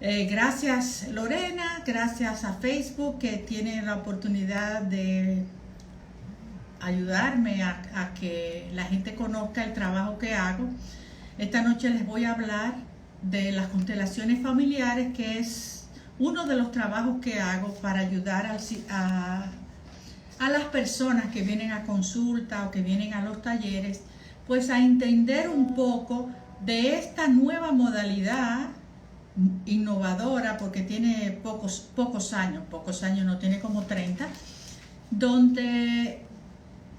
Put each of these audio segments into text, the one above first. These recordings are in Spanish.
Gracias Lorena, gracias a Facebook que tiene la oportunidad de ayudarme a que la gente conozca el trabajo que hago. Esta noche les voy a hablar de las constelaciones familiares, que es uno de los trabajos que hago para ayudar a las personas que vienen a consulta o que vienen a los talleres, pues a entender un poco de esta nueva modalidad innovadora, porque tiene pocos años, no tiene como 30, donde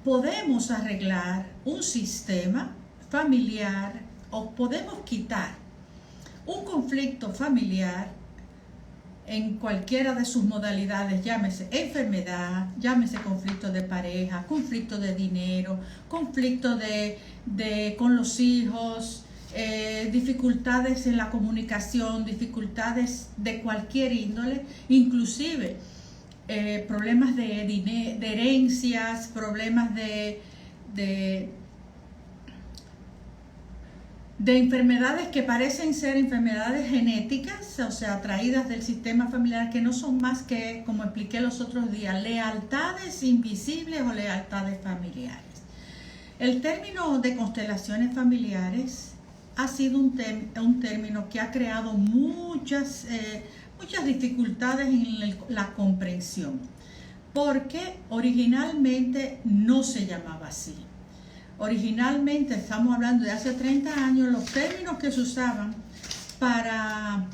podemos arreglar un sistema familiar o podemos quitar un conflicto familiar en cualquiera de sus modalidades, llámese enfermedad, llámese conflicto de pareja, conflicto de dinero, conflicto con los hijos, dificultades en la comunicación, dificultades de cualquier índole, inclusive problemas de herencias, problemas de enfermedades que parecen ser enfermedades genéticas, o sea, traídas del sistema familiar, que no son más que, como expliqué los otros días, lealtades invisibles o lealtades familiares. El término de constelaciones familiares ha sido un término que ha creado muchas dificultades en la comprensión, porque originalmente no se llamaba así. Originalmente, estamos hablando de hace 30 años, los términos que se usaban para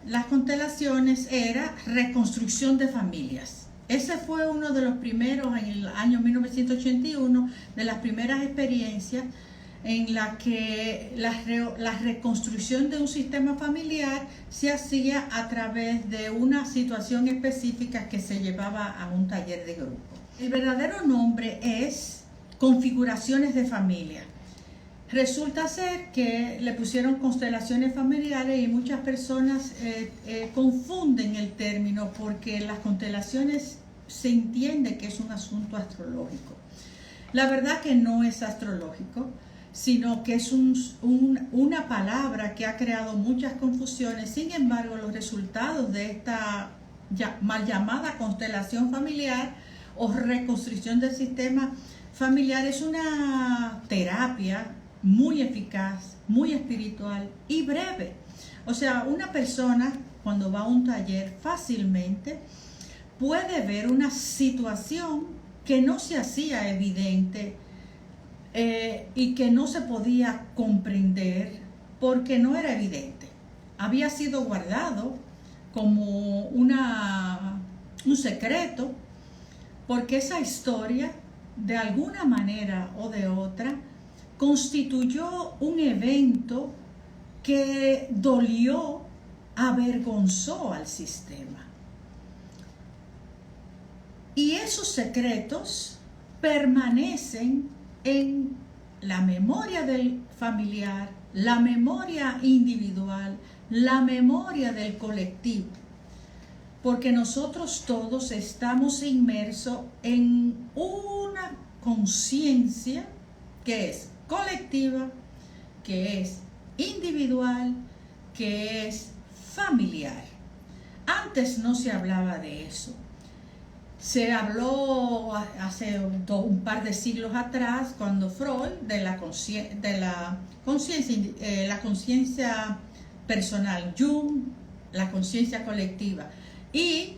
las constelaciones era reconstrucción de familias. Ese fue uno de los primeros, en el año 1981, de las primeras experiencias en la que la reconstrucción de un sistema familiar se hacía a través de una situación específica que se llevaba a un taller de grupo. El verdadero nombre es configuraciones de familia. Resulta ser que le pusieron constelaciones familiares y muchas personas confunden el término, porque las constelaciones se entiende que es un asunto astrológico. La verdad que no es astrológico, sino que es una palabra que ha creado muchas confusiones. Sin embargo, los resultados de esta mal llamada constelación familiar o reconstrucción del sistema familiar es una terapia muy eficaz, muy espiritual y breve. O sea, una persona cuando va a un taller fácilmente puede ver una situación que no se hacía evidente y que no se podía comprender porque no era evidente. Había sido guardado como un secreto, porque esa historia, de alguna manera o de otra, constituyó un evento que dolió, avergonzó al sistema. Y esos secretos permanecen en la memoria del familiar, la memoria individual, la memoria del colectivo, porque nosotros todos estamos inmersos en una conciencia que es colectiva, que es individual, que es familiar. Antes no se hablaba de eso. Se habló hace un par de siglos atrás, cuando Freud, de la conciencia personal, Jung, la conciencia colectiva. Y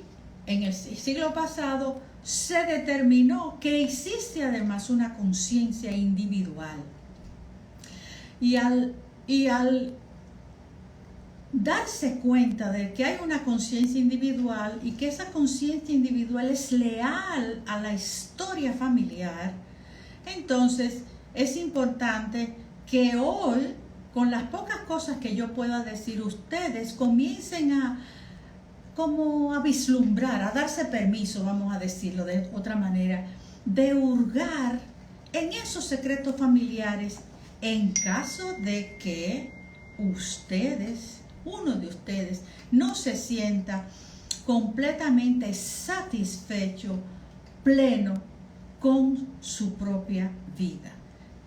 en el siglo pasado se determinó que existe además una conciencia individual. Y al darse cuenta de que hay una conciencia individual y que esa conciencia individual es leal a la historia familiar, entonces es importante que hoy, con las pocas cosas que yo pueda decir, ustedes comiencen a vislumbrar, a darse permiso, vamos a decirlo de otra manera, de hurgar en esos secretos familiares, en caso de que uno de ustedes no se sienta completamente satisfecho, pleno con su propia vida.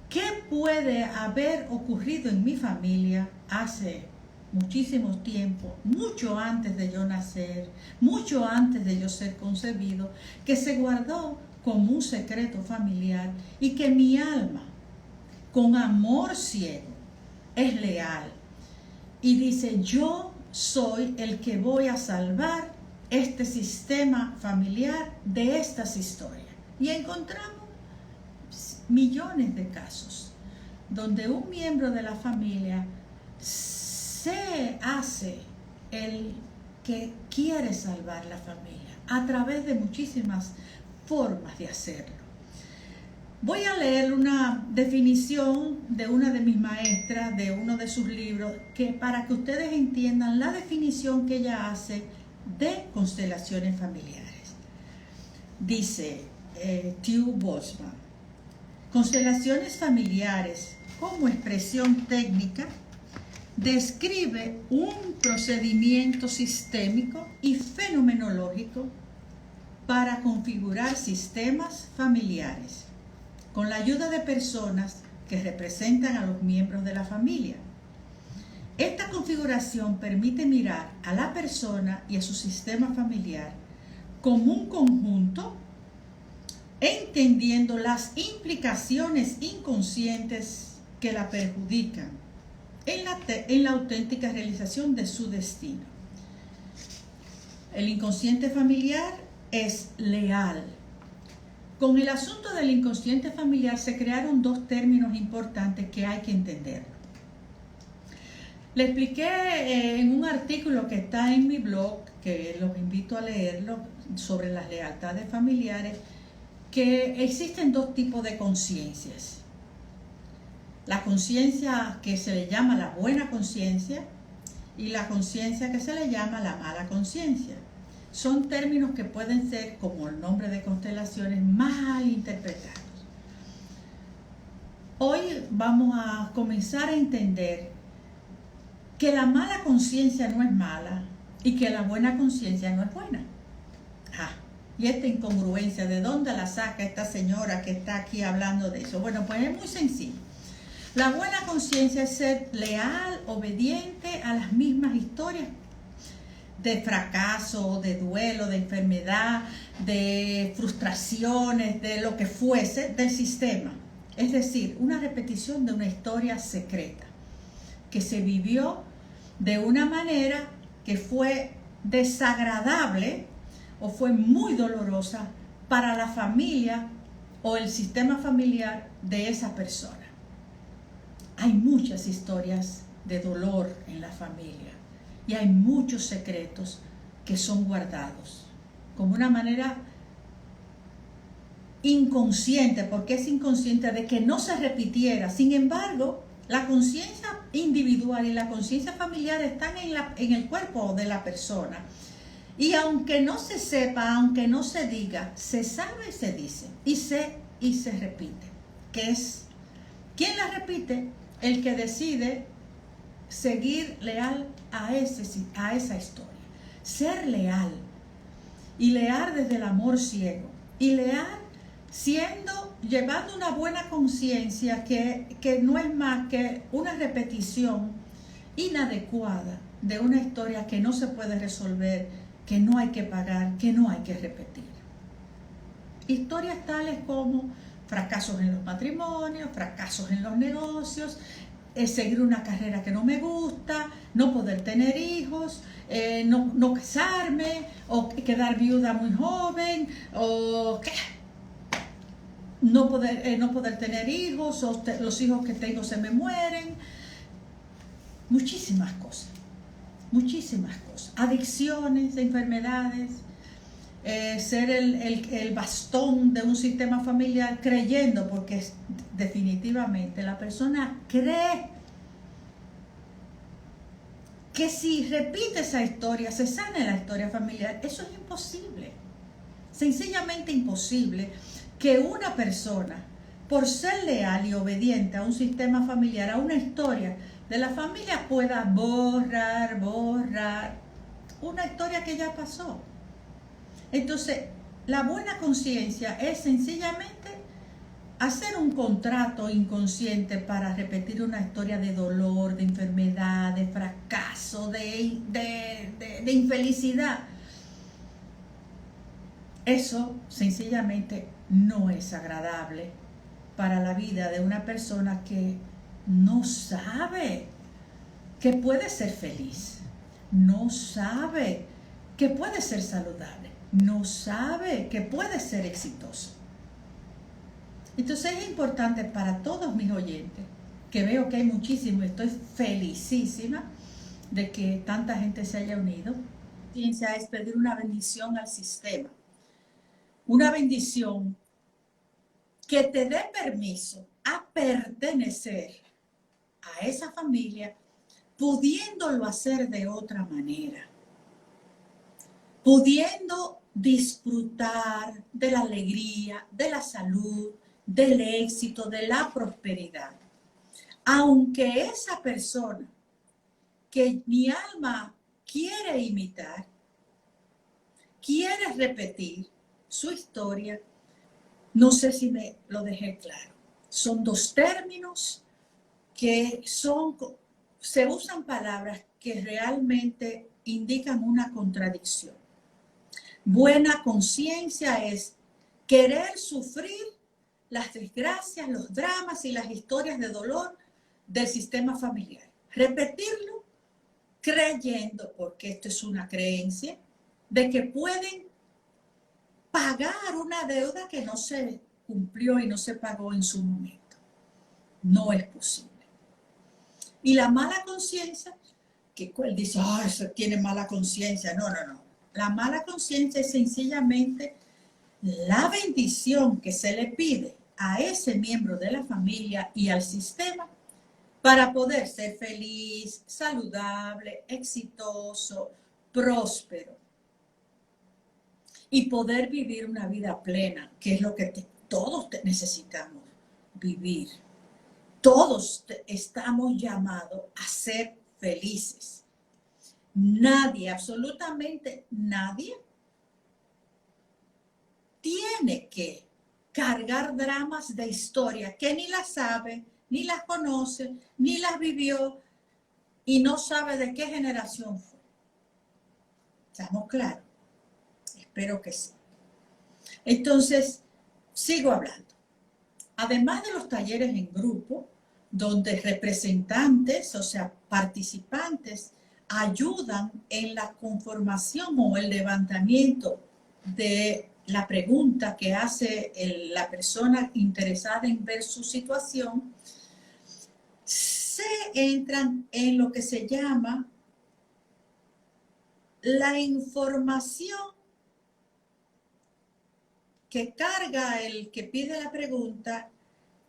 ¿Qué puede haber ocurrido en mi familia hace muchísimo tiempo, mucho antes de yo nacer, mucho antes de yo ser concebido, que se guardó como un secreto familiar y que mi alma, con amor ciego, es leal y dice: yo soy el que voy a salvar este sistema familiar de estas historias. Y encontramos millones de casos donde un miembro de la familia se hace el que quiere salvar la familia a través de muchísimas formas de hacerlo. Voy a leer una definición de una de mis maestras, de uno de sus libros, que para que ustedes entiendan la definición que ella hace de constelaciones familiares. Dice Tew Boltzmann: constelaciones familiares como expresión técnica describe un procedimiento sistémico y fenomenológico para configurar sistemas familiares con la ayuda de personas que representan a los miembros de la familia. Esta configuración permite mirar a la persona y a su sistema familiar como un conjunto, entendiendo las implicaciones inconscientes que la perjudican en la auténtica realización de su destino. El inconsciente familiar es leal. Con el asunto del inconsciente familiar se crearon dos términos importantes que hay que entender. Le expliqué en un artículo que está en mi blog, que los invito a leerlo, sobre las lealtades familiares, que existen dos tipos de conciencias. La conciencia que se le llama la buena conciencia y la conciencia que se le llama la mala conciencia. Son términos que pueden ser, como el nombre de constelaciones, mal interpretados. Hoy vamos a comenzar a entender que la mala conciencia no es mala y que la buena conciencia no es buena. Y esta incongruencia, ¿de dónde la saca esta señora que está aquí hablando de eso? Bueno, pues es muy sencillo. La buena conciencia es ser leal, obediente a las mismas historias de fracaso, de duelo, de enfermedad, de frustraciones, de lo que fuese del sistema. Es decir, una repetición de una historia secreta que se vivió de una manera que fue desagradable o fue muy dolorosa para la familia o el sistema familiar de esa persona. Hay muchas historias de dolor en la familia y hay muchos secretos que son guardados como una manera inconsciente, porque es inconsciente, de que no se repitiera. Sin embargo, la conciencia individual y la conciencia familiar están en el cuerpo de la persona. Y aunque no se sepa, aunque no se diga, se sabe y se dice. Y se repite. ¿Qué es? ¿Quién la repite? El que decide seguir leal a esa historia. Ser leal. Y leal desde el amor ciego. Y leal llevando una buena conciencia que no es más que una repetición inadecuada de una historia que no se puede resolver, que no hay que pagar, que no hay que repetir. Historias tales como fracasos en los matrimonios, fracasos en los negocios, seguir una carrera que no me gusta, no poder tener hijos, no casarme, o quedar viuda muy joven, o no poder tener hijos, o los hijos que tengo se me mueren. Muchísimas cosas. Adicciones, enfermedades, ser el bastón de un sistema familiar, creyendo, porque definitivamente la persona cree que si repite esa historia, se sana la historia familiar. Eso es imposible, sencillamente imposible, que una persona, por ser leal y obediente a un sistema familiar, a una historia de la familia, pueda borrar una historia que ya pasó. Entonces, la buena conciencia es sencillamente hacer un contrato inconsciente para repetir una historia de dolor, de enfermedad, de fracaso, de infelicidad. Eso sencillamente no es agradable para la vida de una persona que no sabe que puede ser feliz, no sabe que puede ser saludable, no sabe que puede ser exitoso. Entonces es importante para todos mis oyentes, que veo que hay muchísimos, estoy felicísima de que tanta gente se haya unido. Ciencia es pedir una bendición al sistema, una bendición que te dé permiso a pertenecer a esa familia, pudiéndolo hacer de otra manera, pudiendo disfrutar de la alegría, de la salud, del éxito, de la prosperidad. Aunque esa persona que mi alma quiere imitar, quiere repetir su historia, no sé si me lo dejé claro. Son dos términos que se usan palabras que realmente indican una contradicción. Buena conciencia es querer sufrir las desgracias, los dramas y las historias de dolor del sistema familiar. Repetirlo creyendo, porque esto es una creencia, de que pueden pagar una deuda que no se cumplió y no se pagó en su momento. No es posible. Y la mala conciencia, que él dice, eso tiene mala conciencia. No. La mala conciencia es sencillamente la bendición que se le pide a ese miembro de la familia y al sistema para poder ser feliz, saludable, exitoso, próspero y poder vivir una vida plena, que es lo que todos necesitamos vivir. Todos estamos llamados a ser felices. Nadie, absolutamente nadie, tiene que cargar dramas de historia que ni las sabe, ni las conoce, ni las vivió y no sabe de qué generación fue. ¿Estamos claros? Espero que sí. Entonces, sigo hablando. Además de los talleres en grupo, donde representantes, o sea, participantes, ayudan en la conformación o el levantamiento de la pregunta que hace la persona interesada en ver su situación, se entran en lo que se llama la información que carga el que pide la pregunta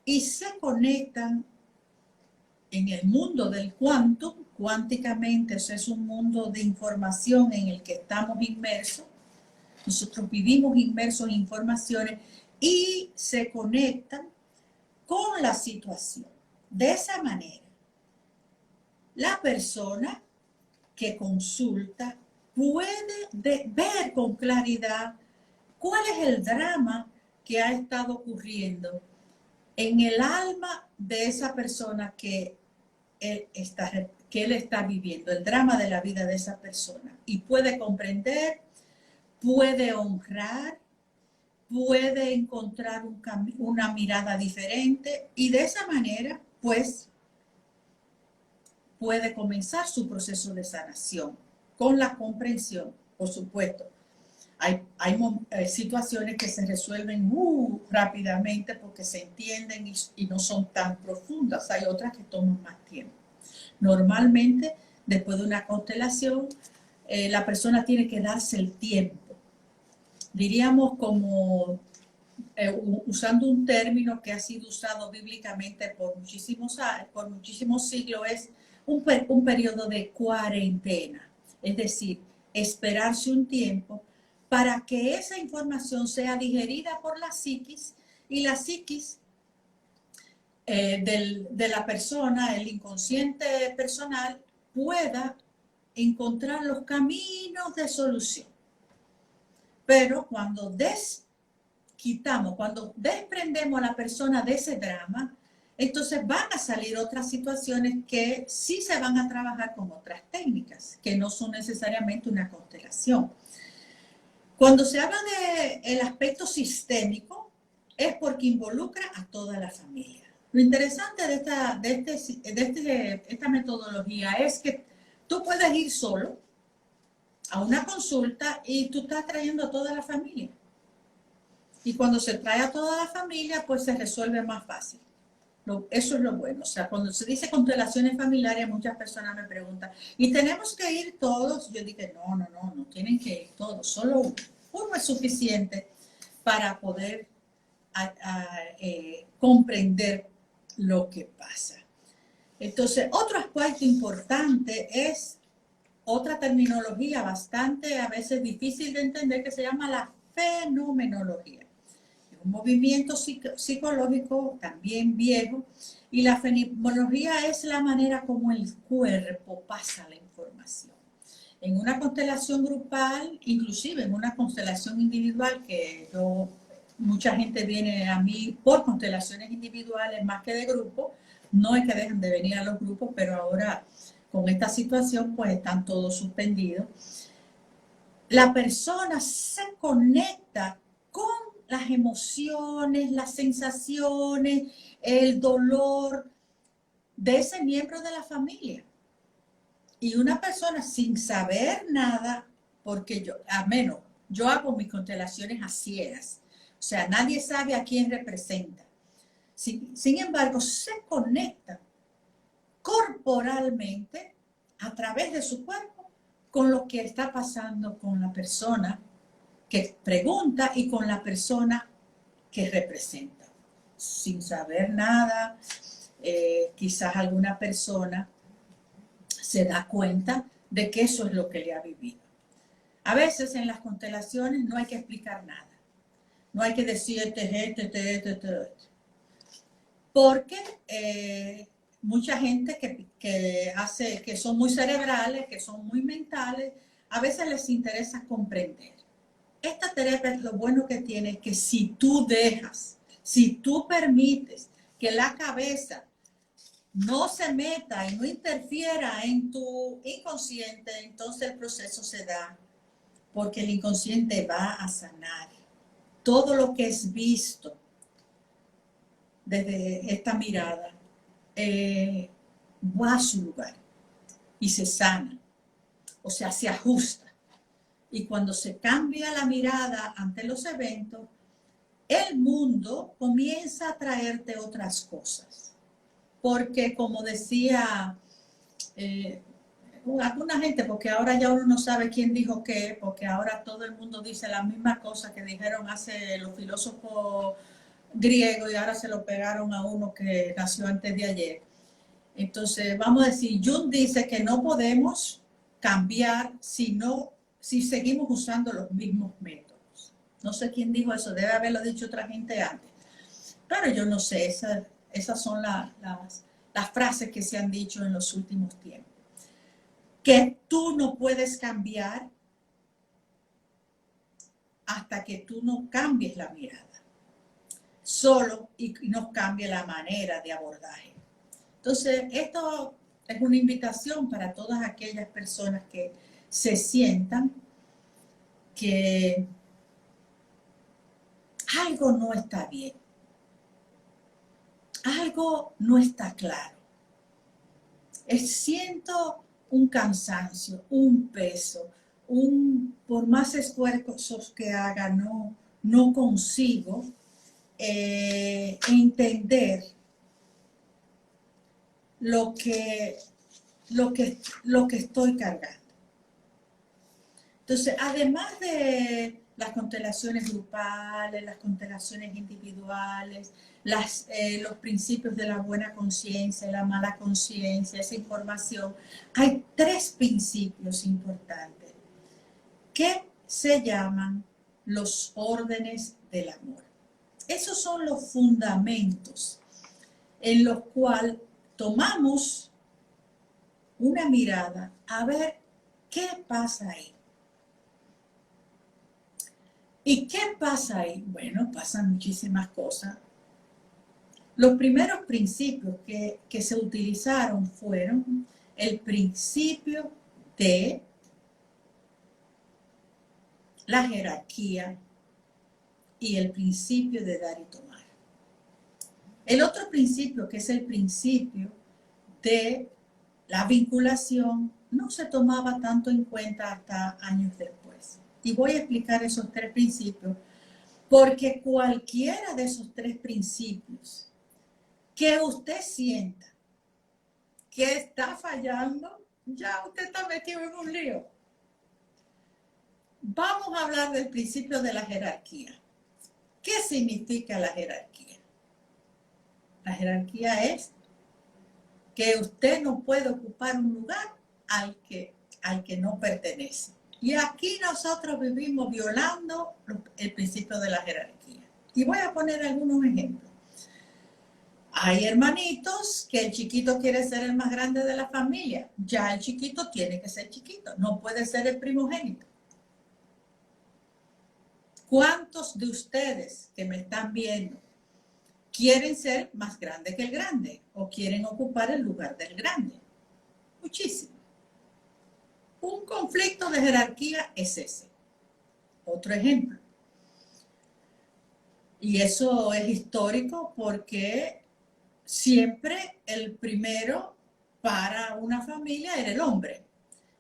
y se conectan en el mundo del quantum, cuánticamente, eso es un mundo de información en el que estamos inmersos. Nosotros vivimos inmersos en informaciones y se conectan con la situación. De esa manera, la persona que consulta puede ver con claridad cuál es el drama que ha estado ocurriendo en el alma de esa persona que él está viviendo, el drama de la vida de esa persona. Y puede comprender, puede honrar, puede encontrar una mirada diferente y de esa manera, pues, puede comenzar su proceso de sanación con la comprensión, por supuesto. Hay situaciones que se resuelven rápidamente porque se entienden y no son tan profundas. Hay otras que toman más tiempo. Normalmente, después de una constelación, la persona tiene que darse el tiempo. Diríamos como, usando un término que ha sido usado bíblicamente por muchísimos siglos, es un periodo de cuarentena. Es decir, esperarse un tiempo para que esa información sea digerida por la psiquis y la psiquis de la persona, el inconsciente personal, pueda encontrar los caminos de solución. Pero cuando quitamos, cuando desprendemos a la persona de ese drama, entonces van a salir otras situaciones que sí se van a trabajar con otras técnicas, que no son necesariamente una constelación. Cuando se habla del aspecto sistémico, es porque involucra a toda la familia. Lo interesante de esta metodología es que tú puedes ir solo a una consulta y tú estás trayendo a toda la familia. Y cuando se trae a toda la familia, pues se resuelve más fácil. Eso es lo bueno. O sea, cuando se dice constelaciones familiares, muchas personas me preguntan, ¿y tenemos que ir todos? Yo dije, no tienen que ir todos, solo uno. Uno es suficiente para poder comprender lo que pasa. Entonces, otro aspecto importante es otra terminología bastante a veces difícil de entender que se llama la fenomenología. Es un movimiento psicológico también viejo y la fenomenología es la manera como el cuerpo pasa la información. En una constelación grupal, inclusive en una constelación individual, que mucha gente viene a mí por constelaciones individuales más que de grupo, no es que dejen de venir a los grupos, pero ahora con esta situación pues están todos suspendidos. La persona se conecta con las emociones, las sensaciones, el dolor de ese miembro de la familia. Y una persona sin saber nada, porque yo hago mis constelaciones a ciegas, o sea, nadie sabe a quién representa. Sin embargo, se conecta corporalmente a través de su cuerpo con lo que está pasando con la persona que pregunta y con la persona que representa. Sin saber nada, quizás alguna persona se da cuenta de que eso es lo que le ha vivido. A veces en las constelaciones no hay que explicar nada. No hay que decir este. Porque mucha gente que son muy cerebrales, que son muy mentales, a veces les interesa comprender. Esta terapia, lo bueno que tiene es que si tú permites que la cabeza no se meta y no interfiera en tu inconsciente, entonces el proceso se da porque el inconsciente va a sanar. Todo lo que es visto desde esta mirada va a su lugar y se sana, o sea, se ajusta. Y cuando se cambia la mirada ante los eventos, el mundo comienza a traerte otras cosas. Porque como decía alguna gente, porque ahora ya uno no sabe quién dijo qué, porque ahora todo el mundo dice la misma cosa que dijeron hace los filósofos griegos y ahora se lo pegaron a uno que nació antes de ayer. Entonces, vamos a decir, Jung dice que no podemos cambiar si seguimos usando los mismos métodos. No sé quién dijo eso, debe haberlo dicho otra gente antes. Pero yo no sé, esas son las frases que se han dicho en los últimos tiempos. Que tú no puedes cambiar hasta que tú no cambies la mirada. Solo y nos cambie la manera de abordaje. Entonces, esto es una invitación para todas aquellas personas que se sientan que algo no está bien, algo no está claro. Siento un cansancio, un peso, por más esfuerzos que haga, no consigo entender lo que estoy cargando. Entonces, además de las constelaciones grupales, las constelaciones individuales, los principios de la buena conciencia, la mala conciencia, esa información, hay 3 principios importantes que se llaman los órdenes del amor. Esos son los fundamentos en los cuales tomamos una mirada a ver qué pasa ahí. ¿Y qué pasa ahí? Bueno, pasan muchísimas cosas. Los primeros principios que se utilizaron fueron el principio de la jerarquía y el principio de dar y tomar. El otro principio, que es el principio de la vinculación, no se tomaba tanto en cuenta hasta años después. Y voy a explicar esos tres principios, porque cualquiera de esos tres principios que usted sienta que está fallando, ya usted está metido en un lío. Vamos a hablar del principio de la jerarquía. ¿Qué significa la jerarquía? La jerarquía es que usted no puede ocupar un lugar al que no pertenece. Y aquí nosotros vivimos violando el principio de la jerarquía. Y voy a poner algunos ejemplos. Hay hermanitos que el chiquito quiere ser el más grande de la familia. Ya el chiquito tiene que ser chiquito, no puede ser el primogénito. ¿Cuántos de ustedes que me están viendo quieren ser más grande que el grande o quieren ocupar el lugar del grande? Muchísimo. Un conflicto de jerarquía es ese. Otro ejemplo. Y eso es histórico porque siempre el primero para una familia era el hombre.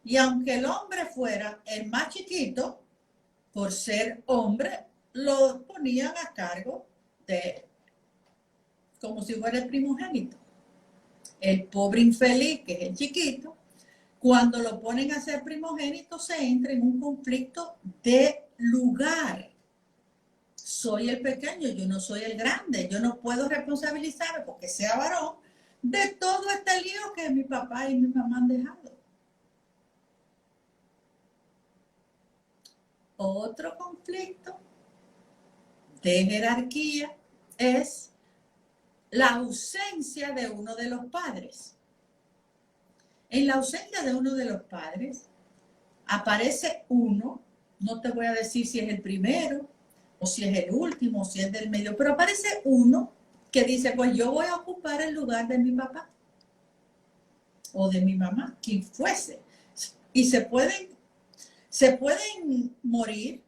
Y aunque el hombre fuera el más chiquito, por ser hombre, lo ponían a cargo de, como si fuera el primogénito. El pobre infeliz, que es el chiquito, cuando lo ponen a ser primogénito, se entra en un conflicto de lugar. Soy el pequeño, yo no soy el grande, yo no puedo responsabilizarme porque sea varón de todo este lío que mi papá y mi mamá han dejado. Otro conflicto de jerarquía es la ausencia de uno de los padres. En la ausencia de uno de los padres aparece uno, no te voy a decir si es el primero, o si es el último, o si es del medio, pero aparece uno que dice, pues yo voy a ocupar el lugar de mi papá o de mi mamá, quien fuese. Y se pueden morir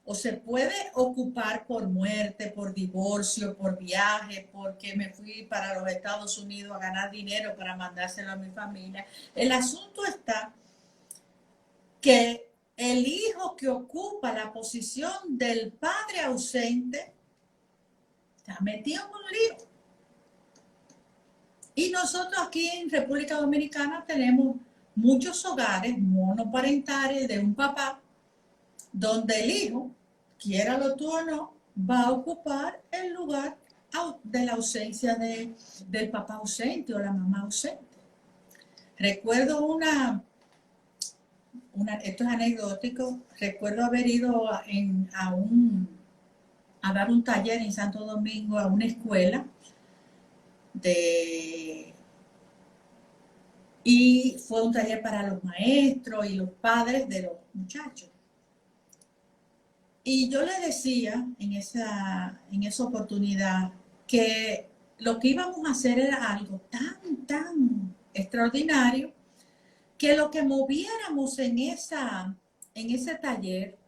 o se puede ocupar por muerte, por divorcio, por viaje, porque me fui para los Estados Unidos a ganar dinero para mandárselo a mi familia. El asunto está que el hijo que ocupa la posición del padre ausente está metido en un lío. Y nosotros aquí en República Dominicana tenemos muchos hogares monoparentales de un papá donde el hijo, quiéralo tú o no, va a ocupar el lugar de la ausencia del papá ausente o la mamá ausente. Recuerdo esto es anecdótico, recuerdo haber ido a dar un taller en Santo Domingo a una escuela y fue un taller para los maestros y los padres de los muchachos. Y yo le decía en esa oportunidad que lo que íbamos a hacer era algo tan extraordinario que lo que moviéramos en ese taller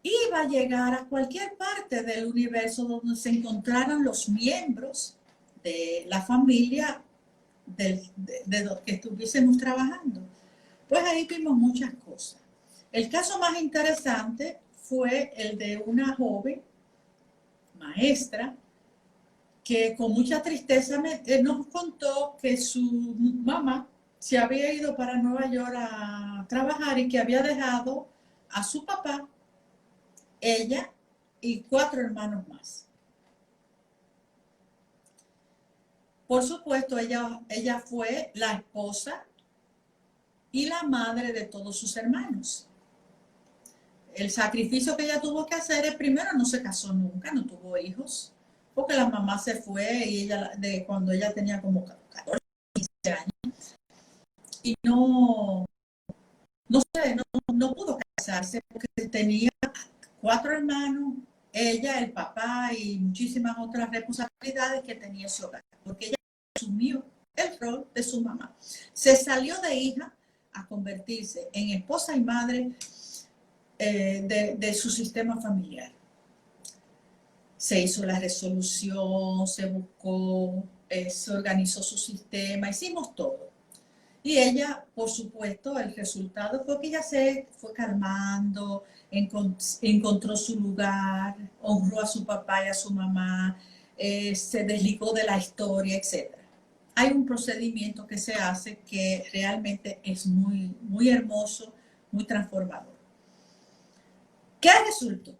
iba a llegar a cualquier parte del universo donde se encontraran los miembros de la familia de los que estuviésemos trabajando. Pues ahí vimos muchas cosas. El caso más interesante fue el de una joven maestra que con mucha tristeza nos contó que su mamá se había ido para Nueva York a trabajar y que había dejado a su papá, ella y 4 hermanos más. Por supuesto, ella fue la esposa y la madre de todos sus hermanos. El sacrificio que ella tuvo que hacer es, primero, no se casó nunca, no tuvo hijos, porque la mamá se fue y cuando ella tenía como 14, 15 años y no pudo casarse porque tenía 4 hermanos, ella, el papá y muchísimas otras responsabilidades que tenía su hogar, porque ella asumió el rol de su mamá. Se salió de hija a convertirse en esposa y madre de su sistema familiar. Se hizo la resolución, se buscó, se organizó su sistema, hicimos todo. Y ella, por supuesto, el resultado fue que ella se fue calmando, encontró su lugar, honró a su papá y a su mamá, se desligó de la historia, etc. Hay un procedimiento que se hace que realmente es muy, muy hermoso, muy transformador. ¿Qué resultó?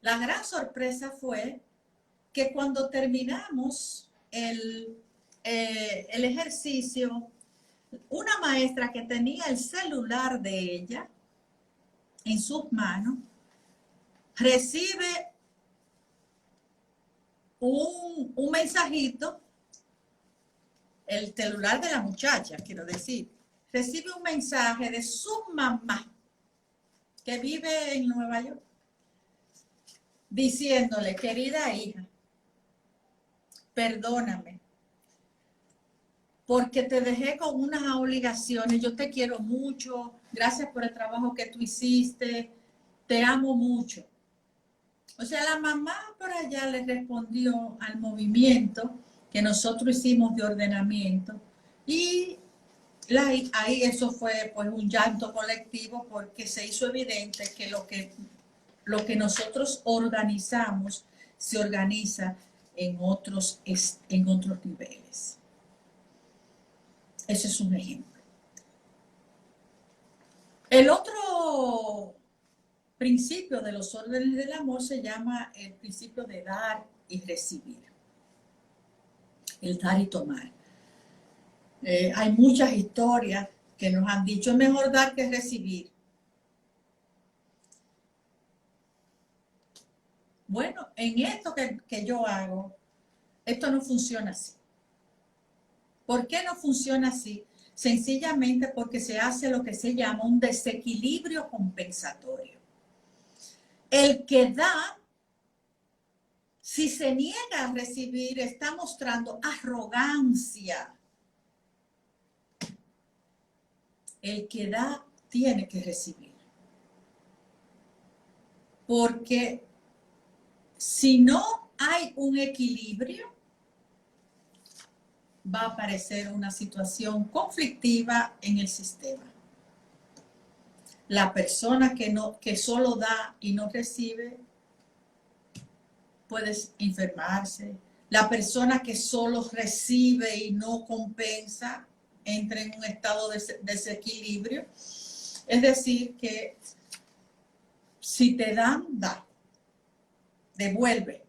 La gran sorpresa fue que cuando terminamos el ejercicio, una maestra que tenía el celular de ella en sus manos recibe un mensajito, el celular de la muchacha, quiero decir, recibe un mensaje de su mamá que vive en Nueva York, diciéndole: querida hija, perdóname, porque te dejé con unas obligaciones, yo te quiero mucho, gracias por el trabajo que tú hiciste, te amo mucho. O sea, la mamá por allá le respondió al movimiento que nosotros hicimos de ordenamiento y ahí eso fue pues un llanto colectivo porque se hizo evidente que lo que nosotros organizamos se organiza en otros niveles. Ese es un ejemplo. El otro principio de los órdenes del amor se llama el principio de dar y recibir. El dar y tomar. Hay muchas historias que nos han dicho: es mejor dar que recibir. Bueno, en esto que yo hago, esto no funciona así. ¿Por qué no funciona así? Sencillamente porque se hace lo que se llama un desequilibrio compensatorio. El que da, si se niega a recibir, está mostrando arrogancia. El que da tiene que recibir. Porque si no hay un equilibrio, va a aparecer una situación conflictiva en el sistema. La persona que solo da y no recibe puede enfermarse. La persona que solo recibe y no compensa entra en un estado de desequilibrio. Es decir, que si te dan, da. Devuelve.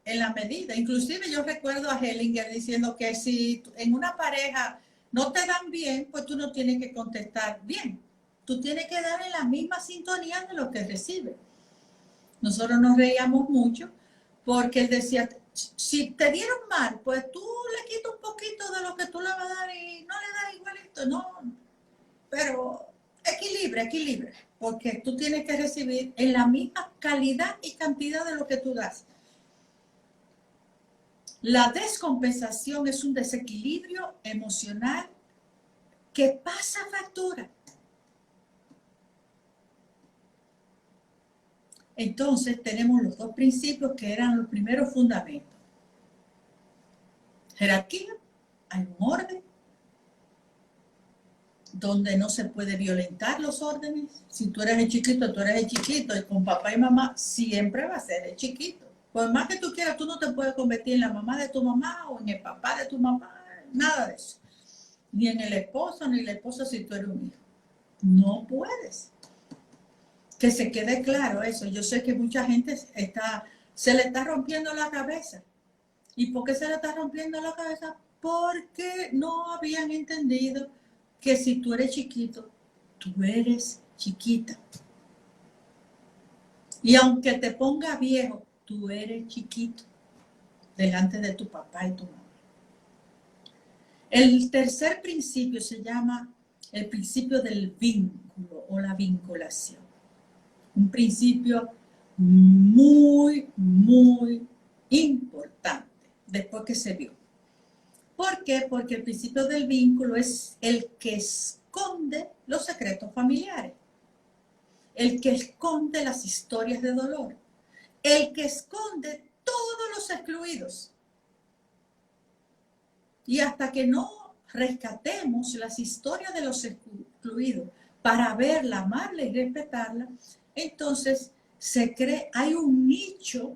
En la medida. Inclusive yo recuerdo a Hellinger diciendo que si en una pareja no te dan bien, pues tú no tienes que contestar bien. Tú tienes que dar en la misma sintonía de lo que recibes. Nosotros nos reíamos mucho porque él decía: si te dieron mal, pues tú le quitas un poquito de lo que tú le vas a dar y no le das igualito, no. Pero equilibra, porque tú tienes que recibir en la misma calidad y cantidad de lo que tú das. La descompensación es un desequilibrio emocional que pasa factura. Entonces tenemos los dos principios que eran los primeros fundamentos. Jerarquía, hay un orden donde no se puede violentar los órdenes. Si tú eres el chiquito, tú eres el chiquito, y con papá y mamá siempre va a ser el chiquito. Por más que tú quieras, tú no te puedes convertir en la mamá de tu mamá o en el papá de tu mamá, nada de eso. Ni en el esposo, ni la esposa si tú eres un hijo. No puedes. Que se quede claro eso. Yo sé que mucha gente se le está rompiendo la cabeza. ¿Y por qué se le está rompiendo la cabeza? Porque no habían entendido que si tú eres chiquito, tú eres chiquita. Y aunque te ponga viejo, tú eres chiquito delante de tu papá y tu mamá. El tercer principio se llama el principio del vínculo. vínculo o la vinculación. Un principio muy, muy importante después que se vio. ¿Por qué? Porque el principio del vínculo es el que esconde los secretos familiares, el que esconde las historias de dolor, el que esconde todos los excluidos. Y hasta que no rescatemos las historias de los excluidos para verla, amarla y respetarla, entonces hay un nicho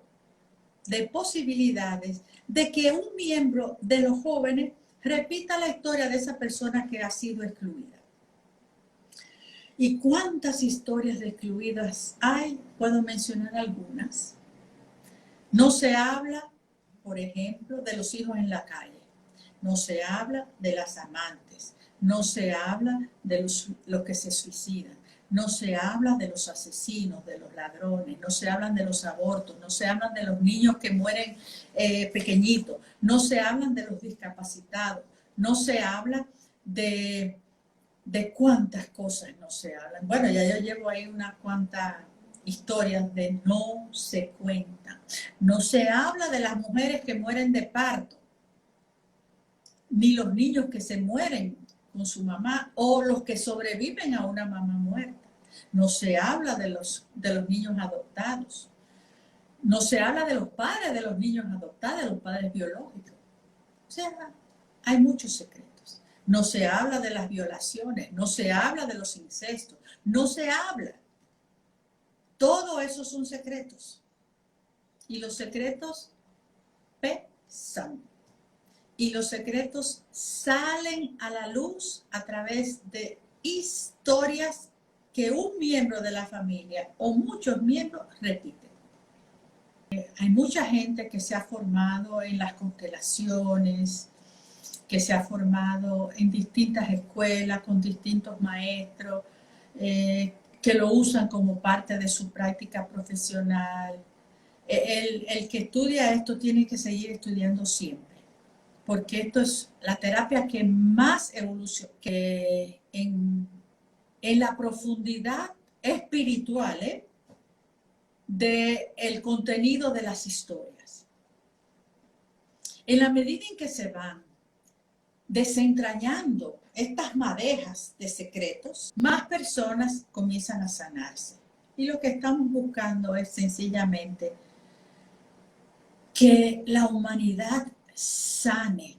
de posibilidades de que un miembro de los jóvenes repita la historia de esa persona que ha sido excluida. ¿Y cuántas historias de excluidas hay? Puedo mencionar algunas. No se habla, por ejemplo, de los hijos en la calle. No se habla de las amantes. No se habla de los que se suicidan. No se habla de los asesinos, de los ladrones, no se hablan de los abortos, no se hablan de los niños que mueren pequeñitos, no se hablan de los discapacitados, no se habla de cuántas cosas no se hablan. Bueno, ya yo llevo ahí unas cuantas historias de no se cuentan. No se habla de las mujeres que mueren de parto, ni los niños que se mueren con su mamá o los que sobreviven a una mamá muerta. No se habla de los niños adoptados. No se habla de los padres de los niños adoptados, de los padres biológicos. O sea, hay muchos secretos. No se habla de las violaciones, no se habla de los incestos, no se habla. Todo eso son secretos. Y los secretos pesan. Y los secretos salen a la luz a través de historias que un miembro de la familia o muchos miembros repiten. Hay mucha gente que se ha formado en las constelaciones, que se ha formado en distintas escuelas con distintos maestros, que lo usan como parte de su práctica profesional. El que estudia esto tiene que seguir estudiando siempre, porque esto es la terapia que más evoluciona, que en la profundidad espiritual del contenido de las historias. En la medida en que se van desentrañando estas madejas de secretos, más personas comienzan a sanarse. Y lo que estamos buscando es sencillamente que la humanidad sane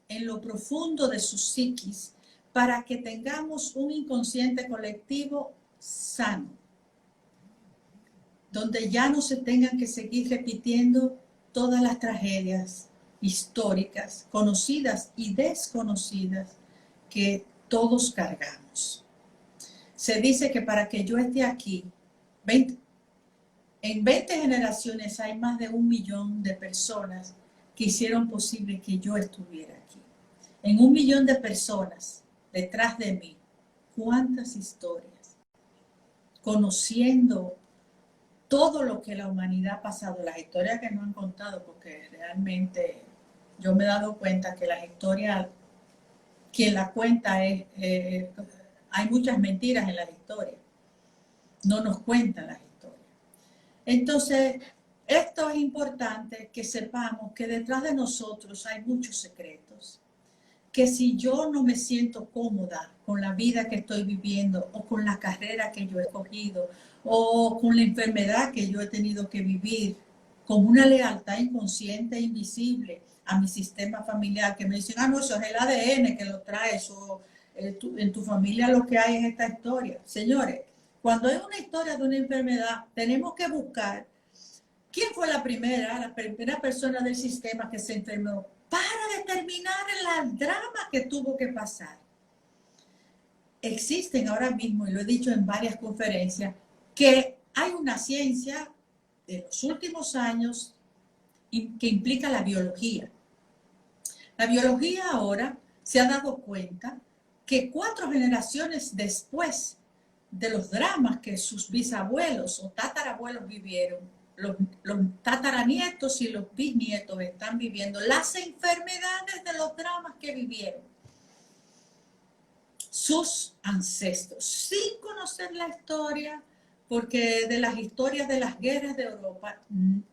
en lo profundo de su psiquis para que tengamos un inconsciente colectivo sano, donde ya no se tengan que seguir repitiendo todas las tragedias históricas, conocidas y desconocidas, que todos cargamos. Se dice que para que yo esté aquí, en 20 generaciones hay más de 1 millón de personas que hicieron posible que yo estuviera aquí. En 1 millón de personas detrás de mí, cuántas historias, conociendo todo lo que la humanidad ha pasado, las historias que no han contado, porque realmente yo me he dado cuenta que las historias, quien la cuenta hay muchas mentiras en las historias, no nos cuentan las historias. Entonces, esto es importante que sepamos que detrás de nosotros hay muchos secretos, que si yo no me siento cómoda con la vida que estoy viviendo o con la carrera que yo he escogido o con la enfermedad que yo he tenido que vivir, con una lealtad inconsciente e invisible a mi sistema familiar, que me dicen, no, eso es el ADN que lo trae, eso, en tu familia lo que hay es esta historia. Señores, cuando hay una historia de una enfermedad, tenemos que buscar quién fue la primera persona del sistema que se enfermó, para determinar el drama que tuvo que pasar. Existen ahora mismo, y lo he dicho en varias conferencias, que hay una ciencia de los últimos años que implica la biología. La biología ahora se ha dado cuenta que 4 generaciones después de los dramas que sus bisabuelos o tatarabuelos vivieron, los tataranietos y los bisnietos están viviendo las enfermedades de los dramas que vivieron. sus ancestros, sin conocer la historia, porque de las historias de las guerras de Europa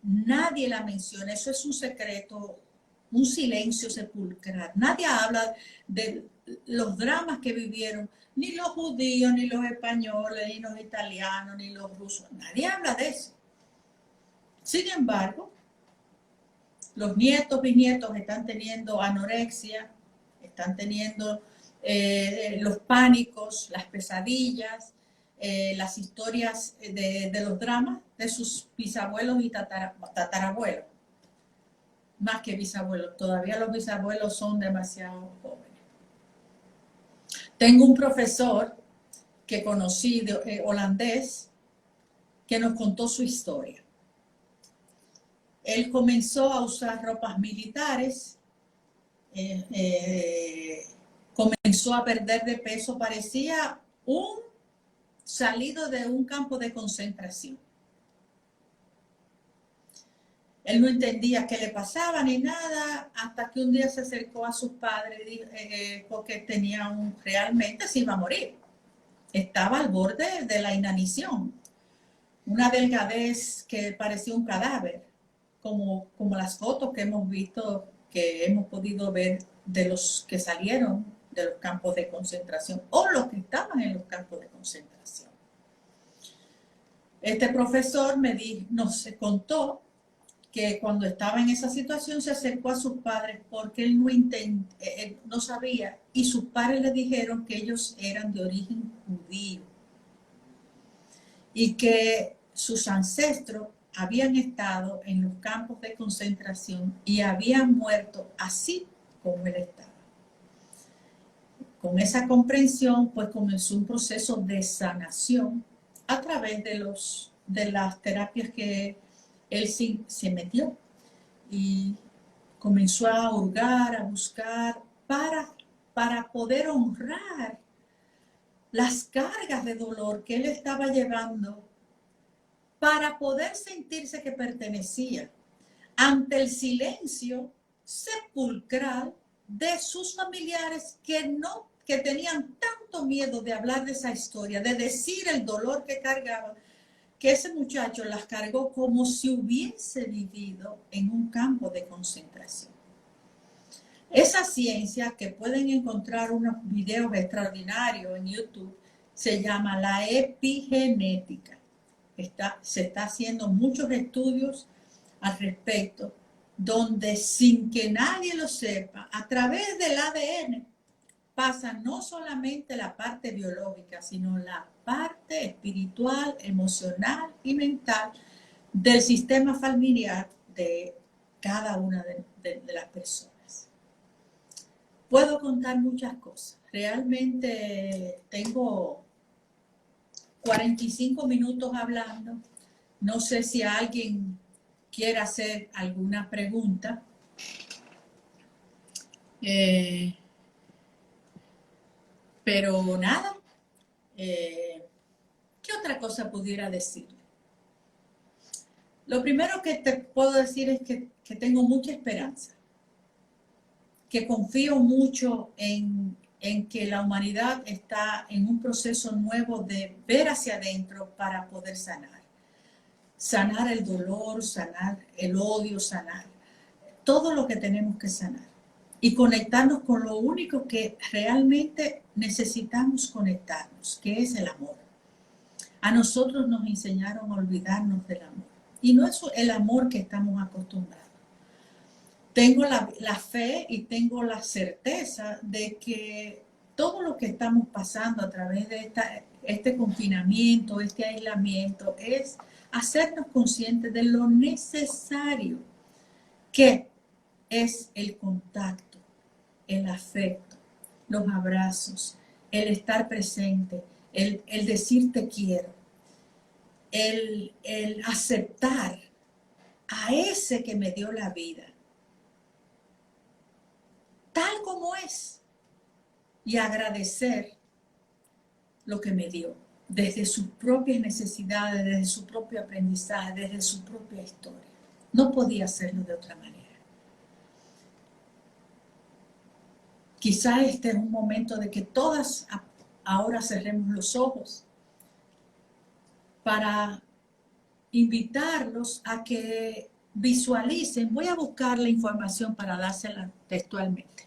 nadie la menciona, eso es un secreto, un silencio sepulcral. Nadie habla de los dramas que vivieron, ni los judíos, ni los españoles, ni los italianos, ni los rusos, nadie habla de eso. Sin embargo, los nietos, bisnietos están teniendo anorexia, están teniendo los pánicos, las pesadillas, las historias de los dramas de sus bisabuelos y tatarabuelos. Más que bisabuelos, todavía los bisabuelos son demasiado jóvenes. Tengo un profesor que conocí, holandés, que nos contó su historia. Él comenzó a usar ropas militares, comenzó a perder de peso, parecía un salido de un campo de concentración. Él no entendía qué le pasaba ni nada, hasta que un día se acercó a sus padres porque tenía realmente se iba a morir. Estaba al borde de la inanición. Una delgadez que parecía un cadáver, como las fotos que hemos visto, que hemos podido ver de los que salieron de los campos de concentración o los que estaban en los campos de concentración. Este profesor nos contó que cuando estaba en esa situación se acercó a sus padres porque él no sabía, y sus padres le dijeron que ellos eran de origen judío y que sus ancestros habían estado en los campos de concentración y habían muerto así como él estaba. Con esa comprensión, pues comenzó un proceso de sanación a través de las terapias que él se metió y comenzó a hurgar, a buscar para poder honrar las cargas de dolor que él estaba llevando, para poder sentirse que pertenecía ante el silencio sepulcral de sus familiares que tenían tanto miedo de hablar de esa historia, de decir el dolor que cargaban, que ese muchacho las cargó como si hubiese vivido en un campo de concentración. Esa ciencia, que pueden encontrar unos videos extraordinarios en YouTube, se llama la epigenética. Se está haciendo muchos estudios al respecto, donde sin que nadie lo sepa, a través del ADN, pasa no solamente la parte biológica, sino la parte espiritual, emocional y mental del sistema familiar de cada una de las personas. Puedo contar muchas cosas. Realmente tengo 45 minutos hablando. No sé si alguien quiere hacer alguna pregunta. Pero nada, ¿qué otra cosa pudiera decir? Lo primero que te puedo decir es que tengo mucha esperanza, que confío mucho en que la humanidad está en un proceso nuevo de ver hacia adentro para poder sanar. Sanar el dolor, sanar el odio, sanar todo lo que tenemos que sanar. Y conectarnos con lo único que realmente necesitamos conectarnos, que es el amor. A nosotros nos enseñaron a olvidarnos del amor. Y no es el amor que estamos acostumbrados. Tengo la fe y tengo la certeza de que todo lo que estamos pasando a través de este confinamiento, este aislamiento, es hacernos conscientes de lo necesario que es el contacto, el afecto, los abrazos, el estar presente, el decir te quiero, el aceptar a ese que me dio la vida, tal como es, y agradecer lo que me dio, desde sus propias necesidades, desde su propio aprendizaje, desde su propia historia. No podía hacerlo de otra manera. Quizá este es un momento de que todas Ahora cerremos los ojos para invitarlos a que visualicen. Voy a buscar la información para dársela textualmente.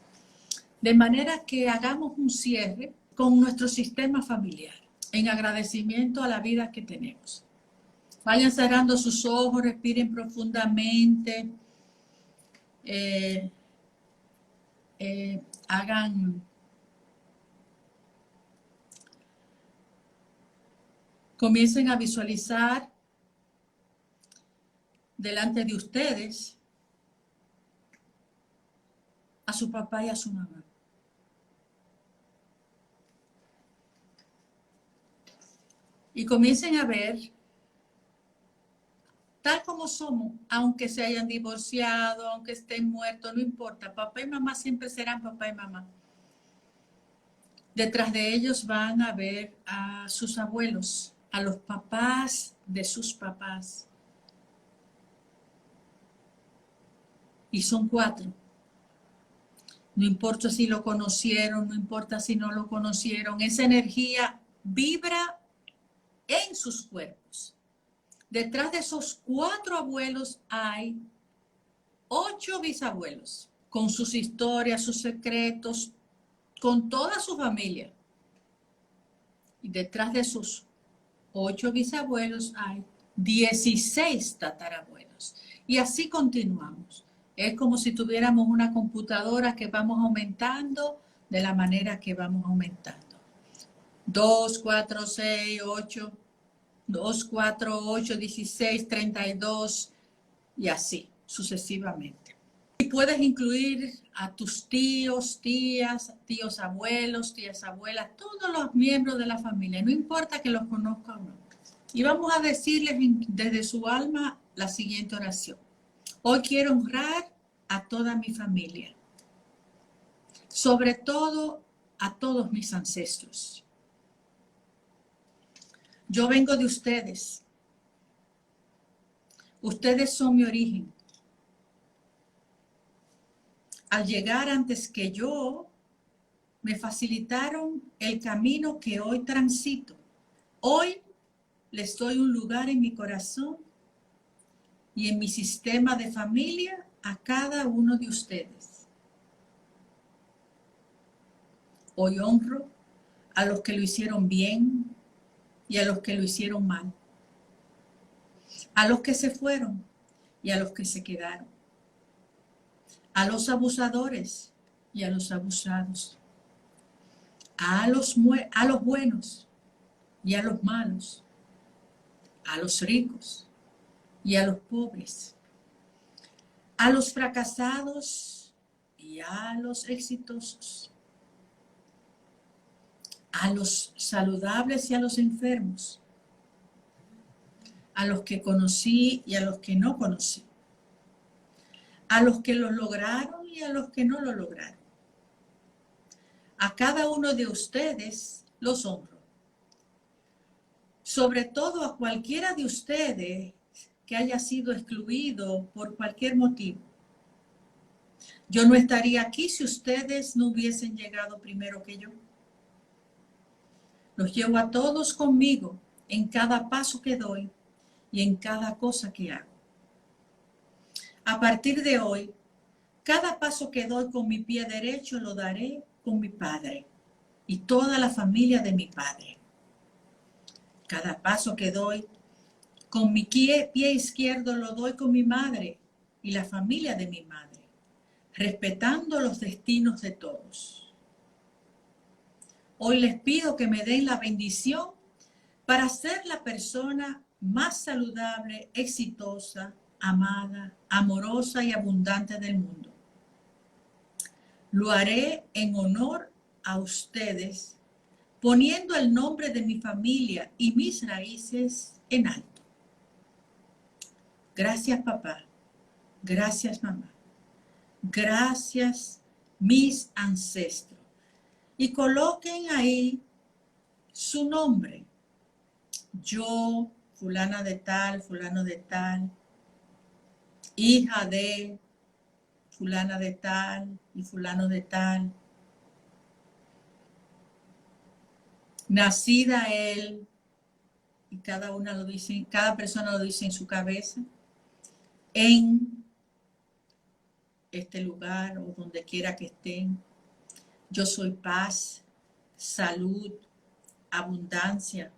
De manera que hagamos un cierre con nuestro sistema familiar en agradecimiento a la vida que tenemos. Vayan cerrando sus ojos, respiren profundamente, comiencen a visualizar delante de ustedes a su papá y a su mamá. Y comiencen a ver, tal como somos, aunque se hayan divorciado, aunque estén muertos, no importa, papá y mamá siempre serán papá y mamá. Detrás de ellos van a ver a sus abuelos, a los papás de sus papás. Y son 4. No importa si lo conocieron, no importa si no lo conocieron, esa energía vibra en sus cuerpos. Detrás de esos 4 abuelos hay 8 bisabuelos, con sus historias, sus secretos, con toda su familia. Y detrás de sus 8 bisabuelos hay 16 tatarabuelos. Y así continuamos. Es como si tuviéramos una computadora que vamos aumentando de la manera que vamos aumentando. 2, 4, 6, 8, 2, 4, 8, 16, 32 y así sucesivamente. Y puedes incluir a tus tíos, tías, tíos abuelos, tías abuelas, todos los miembros de la familia, no importa que los conozca o no. Y vamos a decirles desde su alma la siguiente oración. Hoy quiero honrar a toda mi familia, sobre todo a todos mis ancestros. Yo vengo de ustedes. Ustedes son mi origen. Al llegar antes que yo, me facilitaron el camino que hoy transito. Hoy les doy un lugar en mi corazón y en mi sistema de familia a cada uno de ustedes. Hoy honro a los que lo hicieron bien y a los que lo hicieron mal. A los que se fueron y a los que se quedaron. A los abusadores y a los abusados. A los buenos y a los malos. A los ricos y a los pobres. A los fracasados y a los exitosos. A los saludables y a los enfermos. A los que conocí y a los que no conocí. A los que lo lograron y a los que no lo lograron. A cada uno de ustedes los honro. Sobre todo a cualquiera de ustedes que haya sido excluido por cualquier motivo. Yo no estaría aquí si ustedes no hubiesen llegado primero que yo. Los llevo a todos conmigo en cada paso que doy y en cada cosa que hago. A partir de hoy, cada paso que doy con mi pie derecho lo daré con mi padre y toda la familia de mi padre. Cada paso que doy con mi pie izquierdo lo doy con mi madre y la familia de mi madre, respetando los destinos de todos. Hoy les pido que me den la bendición para ser la persona más saludable, exitosa, amada, amorosa y abundante del mundo. Lo haré en honor a ustedes, poniendo el nombre de mi familia y mis raíces en alto. Gracias, papá. Gracias, mamá. Gracias, mis ancestros. Y coloquen ahí su nombre. Yo, fulana de tal, fulano de tal, hija de fulana de tal y fulano de tal. nacida él, y cada persona lo dice en su cabeza, en este lugar o donde quiera que estén. Yo soy paz, salud, abundancia,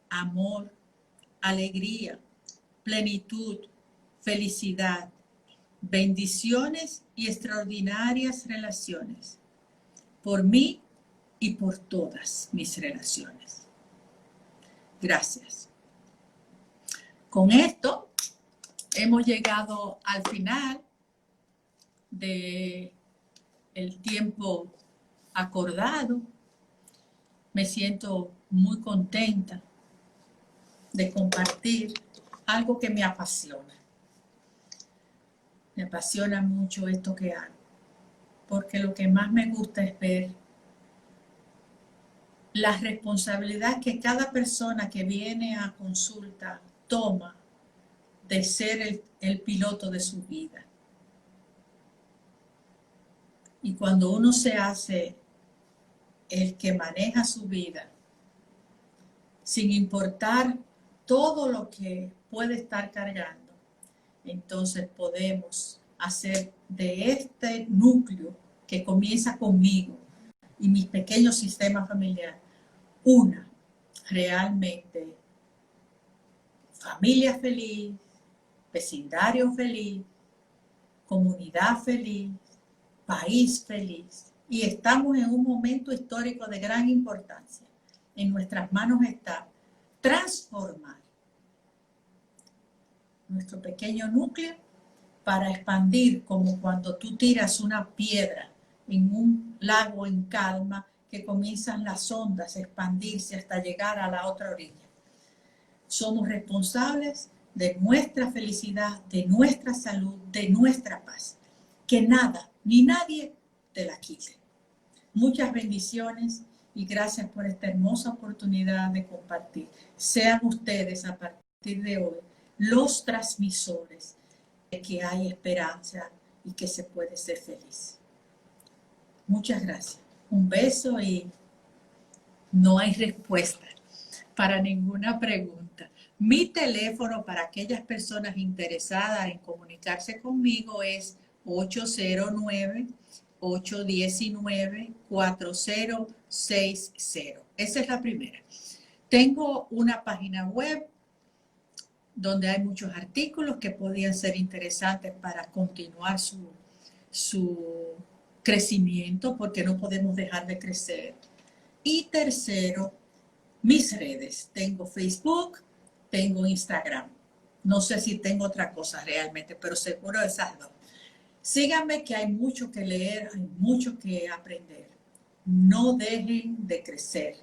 amor, alegría, plenitud, felicidad, bendiciones y extraordinarias relaciones, por mí y por todas mis relaciones. Gracias. Con esto hemos llegado al final del tiempo acordado. Me siento muy contenta de compartir algo que me apasiona. Me apasiona mucho esto que hago, porque lo que más me gusta es ver la responsabilidad que cada persona que viene a consulta toma de ser el piloto de su vida. Y cuando uno se hace el que maneja su vida, sin importar todo lo que puede estar cargando, entonces podemos hacer de este núcleo que comienza conmigo y mi pequeño sistema familiar una realmente familia feliz, vecindario feliz, comunidad feliz, país feliz. Y estamos en un momento histórico de gran importancia. En nuestras manos está transformar nuestro pequeño núcleo para expandir, como cuando tú tiras una piedra en un lago en calma, que comienzan las ondas a expandirse hasta llegar a la otra orilla. Somos responsables de nuestra felicidad, de nuestra salud, de nuestra paz. Que nada ni nadie te la quite. Muchas bendiciones y gracias por esta hermosa oportunidad de compartir. Sean ustedes a partir de hoy los transmisores de que hay esperanza y que se puede ser feliz. Muchas gracias. Un beso y no hay respuesta para ninguna pregunta. Mi teléfono para aquellas personas interesadas en comunicarse conmigo es 809-819-4060. Esa es la primera. Tengo una página web donde hay muchos artículos que podrían ser interesantes para continuar su crecimiento, porque no podemos dejar de crecer. Y tercero, mis redes. Tengo Facebook, tengo Instagram. No sé si tengo otra cosa realmente, pero seguro esas dos. Síganme que hay mucho que leer, hay mucho que aprender. No dejen de crecer.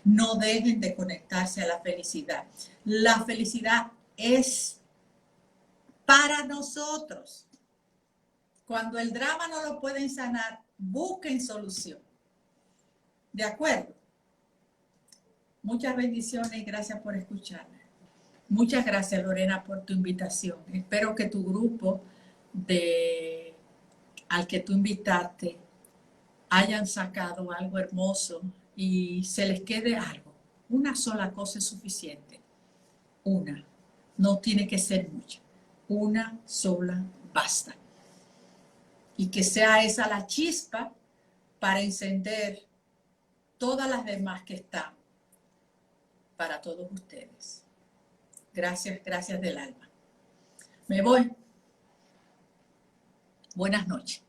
No dejen de conectarse a la felicidad. La felicidad es para nosotros. Cuando el drama no lo pueden sanar, busquen solución. ¿De acuerdo? Muchas bendiciones y gracias por escucharme. Muchas gracias, Lorena, por tu invitación. Espero que tu grupo al que tú invitaste hayan sacado algo hermoso y se les quede algo. Una sola cosa es suficiente. Una. No tiene que ser mucha. Una sola basta. Y que sea esa la chispa para encender todas las demás que están para todos ustedes. Gracias, gracias del alma. Me voy. Buenas noches.